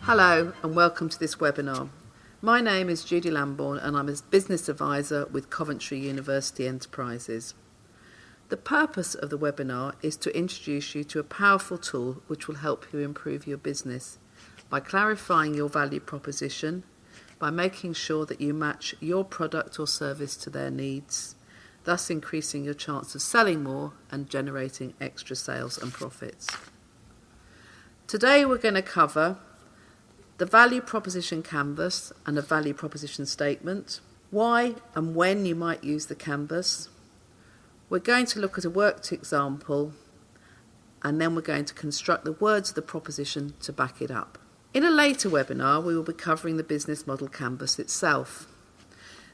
Hello and welcome to this webinar. My name is Judy Lambourne and I'm a Business Advisor with Coventry University Enterprises. The purpose of the webinar is to introduce you to a powerful tool which will help you improve your business by clarifying your value proposition, by making sure that you match your product or service to their needs, thus increasing your chance of selling more and generating extra sales and profits. Today we're going to cover the value proposition canvas and a value proposition statement, why and when you might use the canvas. We're going to look at a worked example and then we're going to construct the words of the proposition to back it up. In a later webinar we will be covering the business model canvas itself.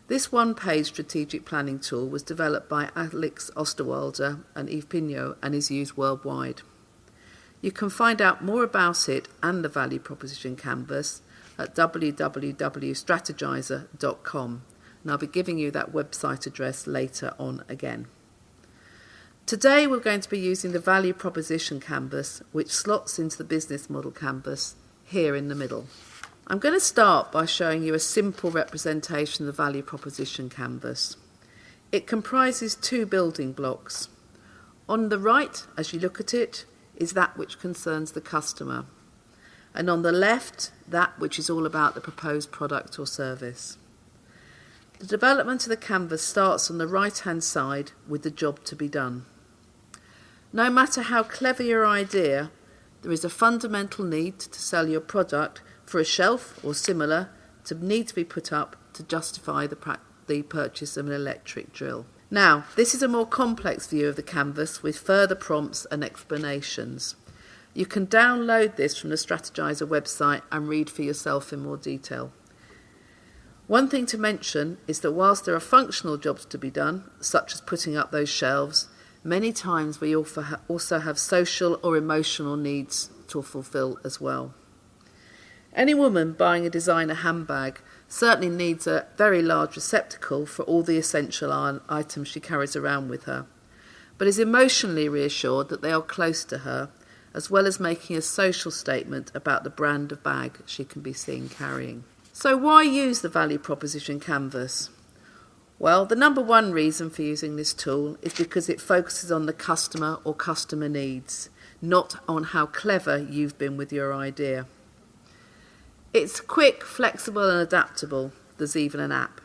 This one-page strategic planning tool was developed by Alex Osterwalder and Yves Pignot and is used worldwide. You can find out more about it and the value proposition canvas at www.strategyzer.com, and I'll be giving you that website address later on again. Today we're going to be using the value proposition canvas, which slots into the business model canvas here in the middle. I'm going to start by showing you a simple representation of the value proposition canvas. It comprises two building blocks. On the right, as you look at it, is that which concerns the customer, and on the left, that which is all about the proposed product or service. The development of the canvas starts on the right-hand side with the job to be done. No matter how clever your idea, there is a fundamental need to sell your product for a shelf or similar to need to be put up to justify the purchase of an electric drill. Now, this is a more complex view of the canvas with further prompts and explanations. You can download this from the Strategyzer website and read for yourself in more detail. One thing to mention is that whilst there are functional jobs to be done, such as putting up those shelves, many times we also have social or emotional needs to fulfill as well. Any woman buying a designer handbag certainly needs a very large receptacle for all the essential items she carries around with her, but is emotionally reassured that they are close to her, as well as making a social statement about the brand of bag she can be seen carrying. So why use the value proposition canvas? Well, the number one reason for using this tool is because it focuses on the customer or customer needs, not on how clever you've been with your idea. It's quick, flexible and adaptable. There's even an app.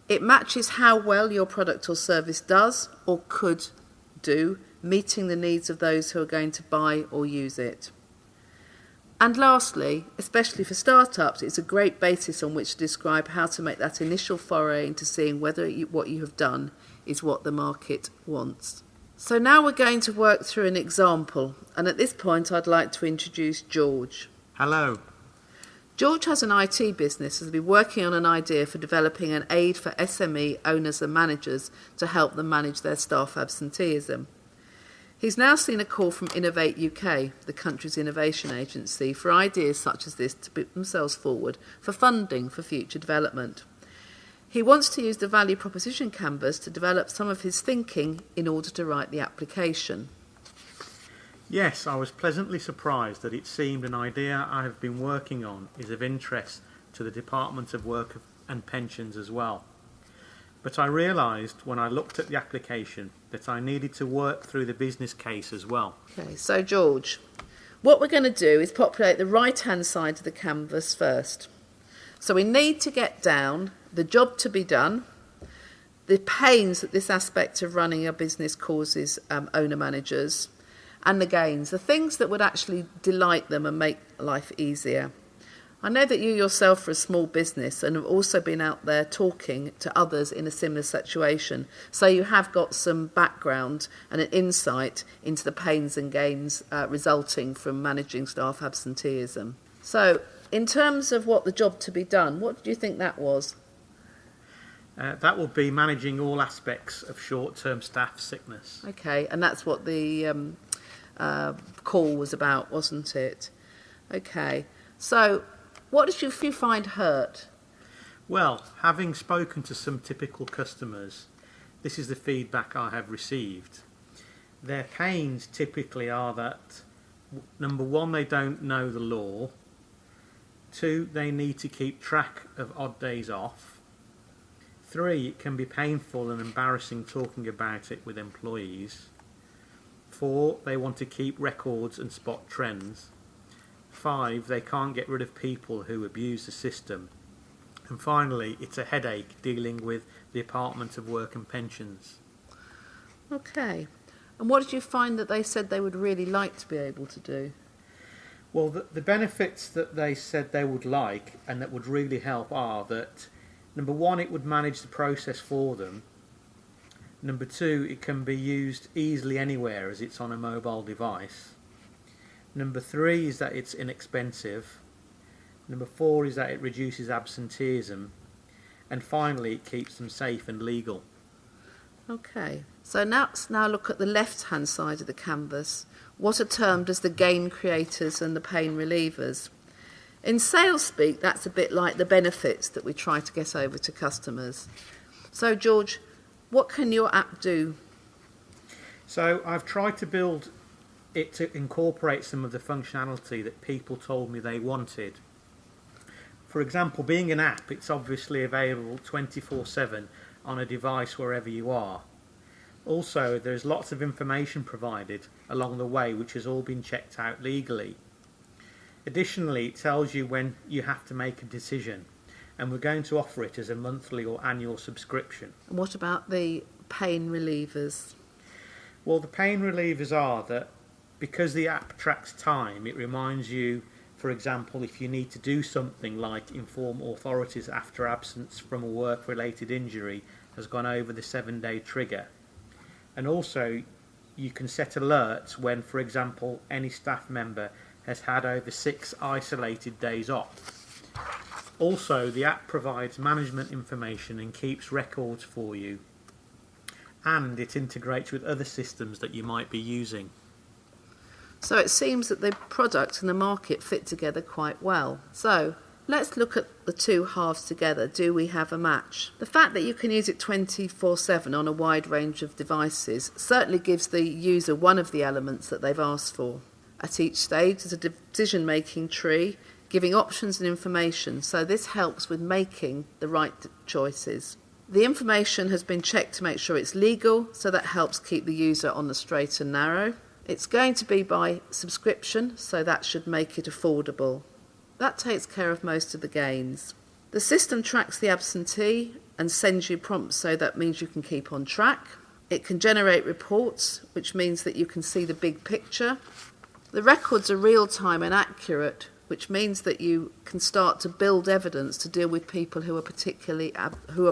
It matches how well your product or service does or could do, meeting the needs of those who are going to buy or use it. And lastly, especially for startups, it's a great basis on which to describe how to make that initial foray into seeing whether what you have done is what the market wants. So now we're going to work through an example, and at this point I'd like to introduce George. Hello. George has an IT business and has been working on an idea for developing an aid for SME owners and managers to help them manage their staff absenteeism. He's now seen a call from Innovate UK, the country's innovation agency, for ideas such as this to put themselves forward for funding for future development. He wants to use the value proposition canvas to develop some of his thinking in order to write the application. Yes, I was pleasantly surprised that it seemed an idea I have been working on is of interest to the Department of Work and Pensions as well. But I realised when I looked at the application that I needed to work through the business case as well. Okay, so George, what we're going to do is populate the right-hand side of the canvas first. So we need to get down the job to be done, the pains that this aspect of running a business causes owner-managers, and the gains, the things that would actually delight them and make life easier. I know that you yourself are a small business and have also been out there talking to others in a similar situation, so you have got some background and an insight into the pains and gains resulting from managing staff absenteeism. So, in terms of what the job to be done, what do you think that was? That will be managing all aspects of short-term staff sickness. Okay, and that's what the call was about, wasn't it? Okay, so what did you find hurt? Well, having spoken to some typical customers, this is the feedback I have received. Their pains typically are that, number one, they don't know the law, 2, they need to keep track of odd days off. 3, it can be painful and embarrassing talking about it with employees. 4, they want to keep records and spot trends. 5, they can't get rid of people who abuse the system. And finally, it's a headache dealing with the Department of Work and Pensions. Okay. And what did you find that they said they would really like to be able to do? Well, the benefits that they said they would like and that would really help are that, number 1, it would manage the process for them. Number 2, it can be used easily anywhere as it's on a mobile device. Number 3 is that it's inexpensive. Number 4 is that it reduces absenteeism. And finally, it keeps them safe and legal. Okay, so let's now look at the left-hand side of the canvas. What are termed as the gain creators and the pain relievers. In sales speak, that's a bit like the benefits that we try to get over to customers. So, George, what can your app do? So I've tried to build it to incorporate some of the functionality that people told me they wanted. For example, being an app, it's obviously available 24/7 on a device wherever you are. Also, there's lots of information provided along the way which has all been checked out legally. Additionally, it tells you when you have to make a decision, and we're going to offer it as a monthly or annual subscription. And what about the pain relievers? Well, the pain relievers are that because the app tracks time, it reminds you, for example, if you need to do something like inform authorities after absence from a work-related injury has gone over the 7-day trigger. And also, you can set alerts when, for example, any staff member has had over 6 isolated days off. Also, the app provides management information and keeps records for you. And it integrates with other systems that you might be using. So it seems that the product and the market fit together quite well. So let's look at the two halves together. Do we have a match? The fact that you can use it 24/7 on a wide range of devices certainly gives the user one of the elements that they've asked for. At each stage there's a decision-making tree giving options and information, so this helps with making the right choices. The information has been checked to make sure it's legal, so that helps keep the user on the straight and narrow. It's going to be by subscription, so that should make it affordable. That takes care of most of the gains. The system tracks the absentee and sends you prompts, so that means you can keep on track. It can generate reports, which means that you can see the big picture. The records are real-time and accurate, which means that you can start to build evidence to deal with people who are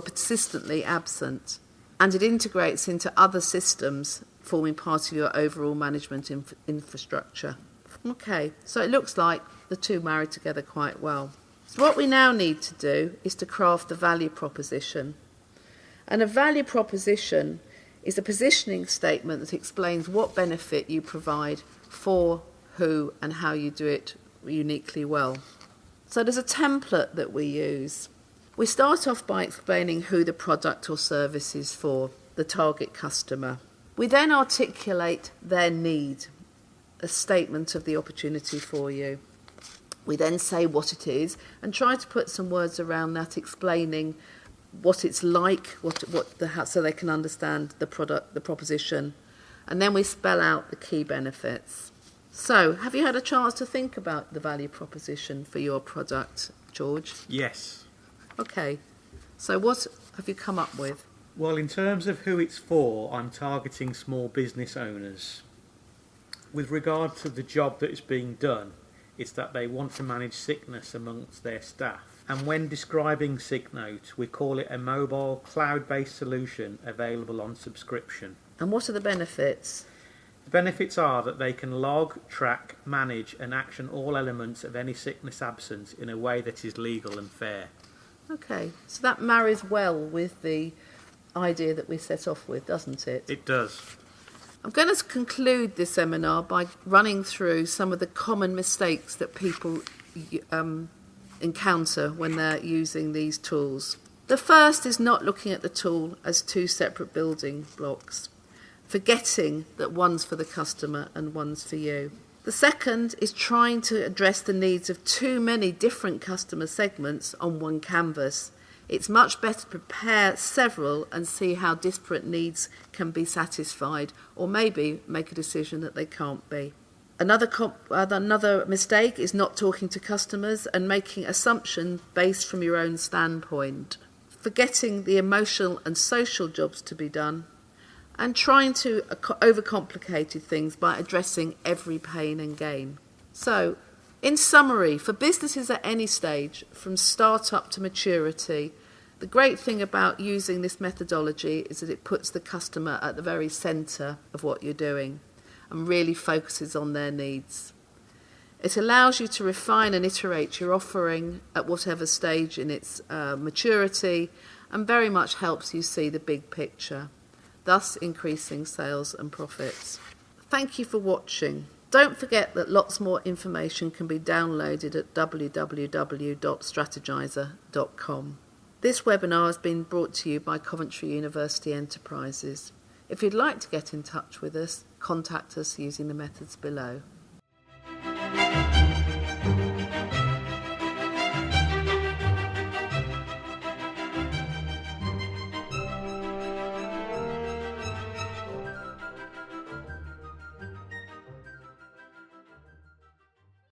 persistently absent. And it integrates into other systems, forming part of your overall management infrastructure. Okay, so it looks like the two marry together quite well. So what we now need to do is to craft the value proposition. And a value proposition is a positioning statement that explains what benefit you provide for who and how you do it uniquely well. So there's a template that we use. We start off by explaining who the product or service is for, the target customer. We then articulate their need, a statement of the opportunity for you. We then say what it is and try to put some words around that, explaining what it's like, so they can understand the product, the proposition, and then we spell out the key benefits. So, have you had a chance to think about the value proposition for your product, George? Yes. Okay, so what have you come up with? Well, in terms of who it's for, I'm targeting small business owners. With regard to the job that is being done, it's that they want to manage sickness amongst their staff. And when describing SickNote, we call it a mobile, cloud-based solution available on subscription. And what are the benefits? The benefits are that they can log, track, manage and action all elements of any sickness absence in a way that is legal and fair. Okay, so that marries well with the idea that we set off with, doesn't it? It does. I'm going to conclude this seminar by running through some of the common mistakes that people encounter when they're using these tools. The first is not looking at the tool as two separate building blocks, forgetting that one's for the customer and one's for you. The second is trying to address the needs of too many different customer segments on one canvas. It's much better to prepare several and see how disparate needs can be satisfied, or maybe make a decision that they can't be. Another mistake is not talking to customers and making assumptions based from your own standpoint, forgetting the emotional and social jobs to be done, and trying to overcomplicate things by addressing every pain and gain. So, in summary, for businesses at any stage, from start-up to maturity, the great thing about using this methodology is that it puts the customer at the very centre of what you're doing and really focuses on their needs. It allows you to refine and iterate your offering at whatever stage in its maturity, and very much helps you see the big picture, thus increasing sales and profits. Thank you for watching. Don't forget that lots more information can be downloaded at www.strategyzer.com. This webinar has been brought to you by Coventry University Enterprises. If you'd like to get in touch with us, contact us using the methods below.